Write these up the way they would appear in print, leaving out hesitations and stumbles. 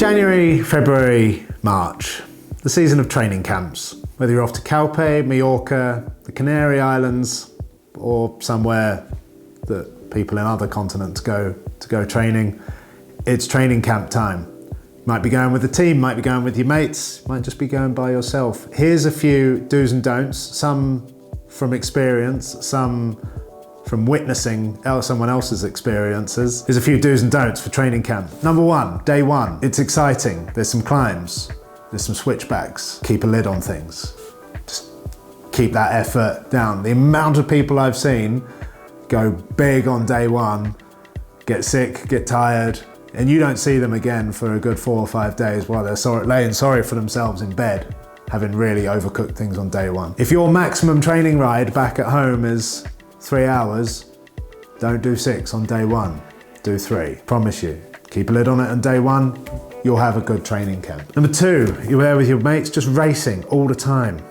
January, February, March, the season of training camps. Whether you're off to Calpe, Mallorca, the Canary Islands, or somewhere that people in other continents go to go training, it's training camp time. Might be going with the team, might be going with your mates, might just be going by yourself. Here's a few do's and don'ts, some from experience, some from witnessing someone else's experiences. There's a few do's and don'ts for training camp. Number one, day one. It's exciting. There's some climbs, there's some switchbacks. Keep a lid on things. Just keep that effort down. The amount of people I've seen go big on day one, get sick, get tired, and you don't see them again for a good 4 or 5 days while they're laying sorry for themselves in bed, having really overcooked things on day one. If your maximum training ride back at home is 3 hours, don't do 6 on day one, do 3. Promise you. Keep a lid on it on day one, you'll have a good training camp. Number two, you're there with your mates, just racing all the time.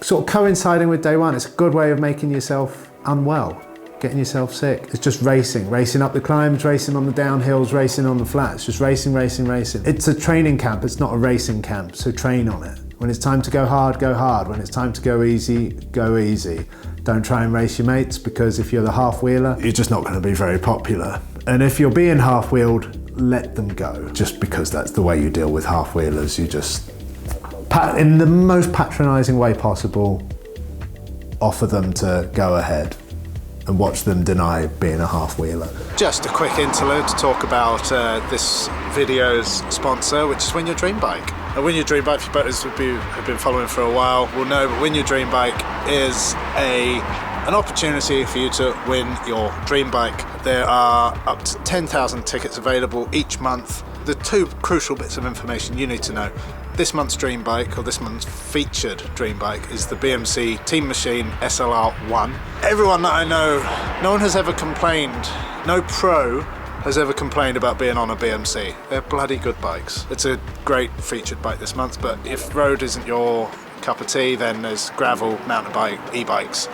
Sort of coinciding with day one, it's a good way of making yourself unwell, getting yourself sick. It's just racing up the climbs, racing on the downhills, racing on the flats, just racing. It's a training camp, it's not a racing camp, so train on it. When it's time to go hard, go hard. When it's time to go easy, go easy. Don't try and race your mates, because if you're the half-wheeler, you're just not gonna be very popular. And if you're being half-wheeled, let them go, just because that's the way you deal with half-wheelers. You just, in the most patronising way possible, offer them to go ahead and watch them deny being a half-wheeler. Just a quick interlude to talk about this video's sponsor, which is Win Your Dream Bike. Now, Win Your Dream Bike, for boaters who have been following for a while, will know that Win Your Dream Bike is an opportunity for you to win your dream bike. There are up to 10,000 tickets available each month. The two crucial bits of information you need to know. This month's dream bike, or this month's featured dream bike, is the BMC Team Machine SLR1. Everyone that I know, no one has ever complained, no pro has ever complained about being on a BMC. They're bloody good bikes. It's a great featured bike this month, but if road isn't your cup of tea, then there's gravel, mountain bike, e-bikes,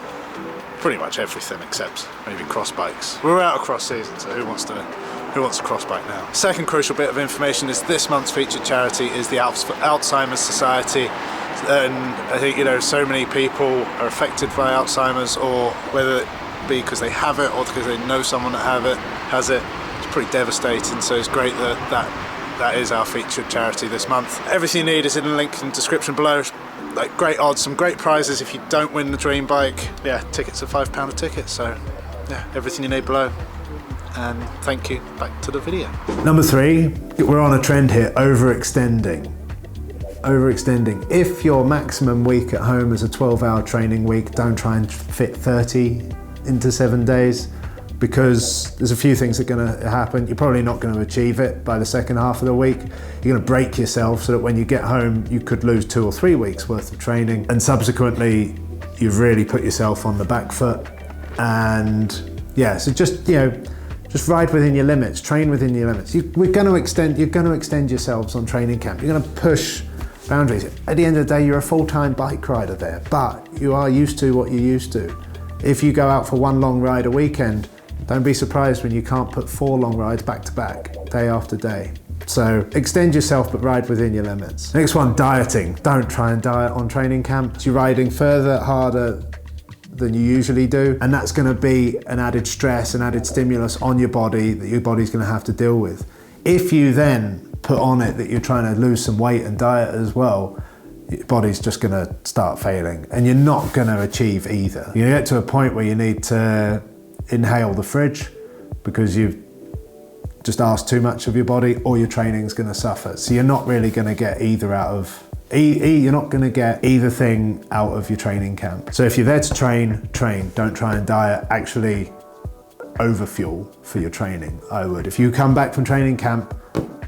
pretty much everything except maybe cross bikes. We're out of cross season, so who wants a cross bike now? Second crucial bit of information is this month's featured charity is the Alzheimer's Society. And I think, so many people are affected by Alzheimer's, or whether it be because they have it or because they know someone that has it. It's pretty devastating, so it's great that is our featured charity this month. Everything you need is in the link in the description below. Like, great odds, some great prizes if you don't win the dream bike. Yeah, tickets are £5 a ticket, so yeah, everything you need below. And thank you, back to the video. Number three, we're on a trend here, overextending. If your maximum week at home is a 12-hour training week, don't try and fit 30 into 7 days, because there's a few things that are gonna happen. You're probably not gonna achieve it by the second half of the week. You're gonna break yourself so that when you get home, you could lose 2 or 3 weeks worth of training. And subsequently, you've really put yourself on the back foot. And yeah, so just ride within your limits, train within your limits. You're gonna extend yourselves on training camp. You're gonna push boundaries. At the end of the day, you're a full-time bike rider there, but you are used to what you're used to. If you go out for one long ride a weekend, don't be surprised when you can't put 4 long rides back to back, day after day. So extend yourself, but ride within your limits. Next one, dieting. Don't try and diet on training camp. You're riding further, harder than you usually do, and that's gonna be an added stress, an added stimulus on your body that your body's gonna have to deal with. If you then put on it that you're trying to lose some weight and diet as well, your body's just gonna start failing, and you're not gonna achieve either. You get to a point where you need to inhale the fridge because you've just asked too much of your body, or your training's gonna suffer. So you're not really gonna get either out of, you're not gonna get either thing out of your training camp. So if you're there to train, don't try and diet, actually overfuel for your training, I would. If you come back from training camp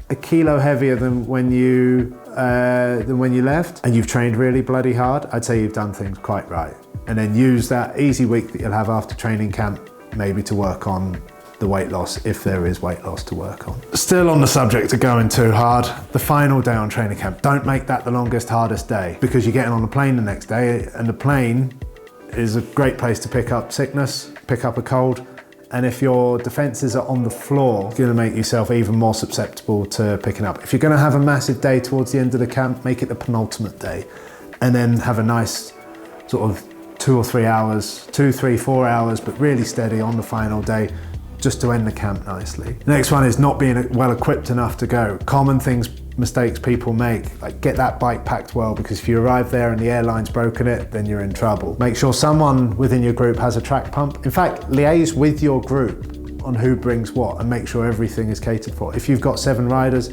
a kilo heavier than when you left, and you've trained really bloody hard, I'd say you've done things quite right. And then use that easy week that you'll have after training camp maybe to work on the weight loss, if there is weight loss to work on. Still on the subject of going too hard, the final day on training camp, don't make that the longest, hardest day, because you're getting on a plane the next day, and the plane is a great place to pick up sickness, pick up a cold, And if your defences are on the floor, it's going to make yourself even more susceptible to picking up. If you're going to have a massive day towards the end of the camp, make it the penultimate day. And then have a nice sort of 2 or 3 hours, 2, 3, 4 hours, but really steady on the final day, just to end the camp nicely. The next one is not being well equipped enough to go. Common mistakes people make, like get that bike packed well, because if you arrive there and the airline's broken it, then you're in trouble. Make sure someone within your group has a track pump. In fact, liaise with your group on who brings what and make sure everything is catered for. If you've got 7 riders,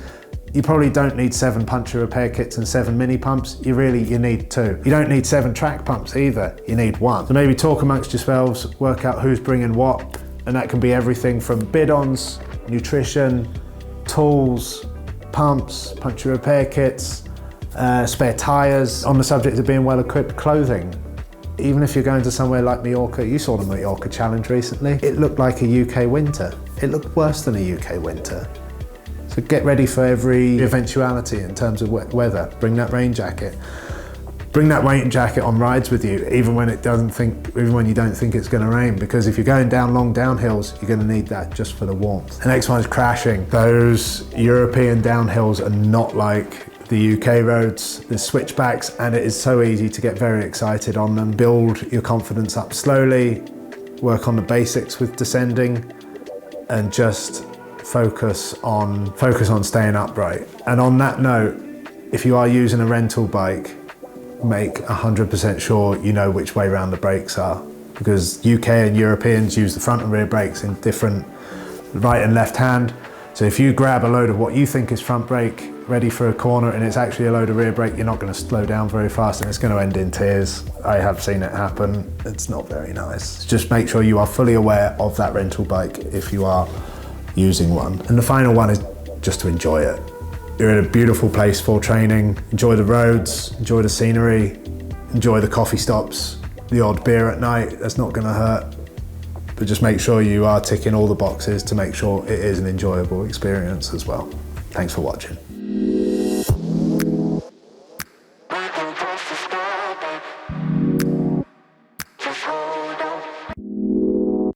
you probably don't need 7 puncture repair kits and 7 mini pumps. You need 2. You don't need 7 track pumps either. You need 1. So maybe talk amongst yourselves, work out who's bringing what, and that can be everything from bidons, nutrition, tools, pumps, puncture repair kits, spare tyres. On the subject of being well equipped, clothing. Even if you're going to somewhere like Mallorca, you saw the Mallorca Challenge recently, it looked like a UK winter. It looked worse than a UK winter. So get ready for every eventuality in terms of weather. Bring that rain jacket. Bring that rain jacket on rides with you, even when you don't think it's going to rain, because if you're going down long downhills, you're going to need that just for the warmth. The next one is crashing. Those European downhills are not like the UK roads. There's switchbacks, and it is so easy to get very excited on them. Build your confidence up slowly, work on the basics with descending, and just focus on staying upright. And on that note, if you are using a rental bike, make 100% sure you know which way round the brakes are, because UK and Europeans use the front and rear brakes in different right and left hand. So if you grab a load of what you think is front brake ready for a corner and it's actually a load of rear brake, you're not going to slow down very fast and it's going to end in tears. I have seen it happen. It's not very nice. Just make sure you are fully aware of that rental bike if you are using one. And the final one is just to enjoy it. You're in a beautiful place for training. Enjoy the roads, enjoy the scenery, enjoy the coffee stops, the odd beer at night, that's not going to hurt. But just make sure you are ticking all the boxes to make sure it is an enjoyable experience as well. Thanks for watching.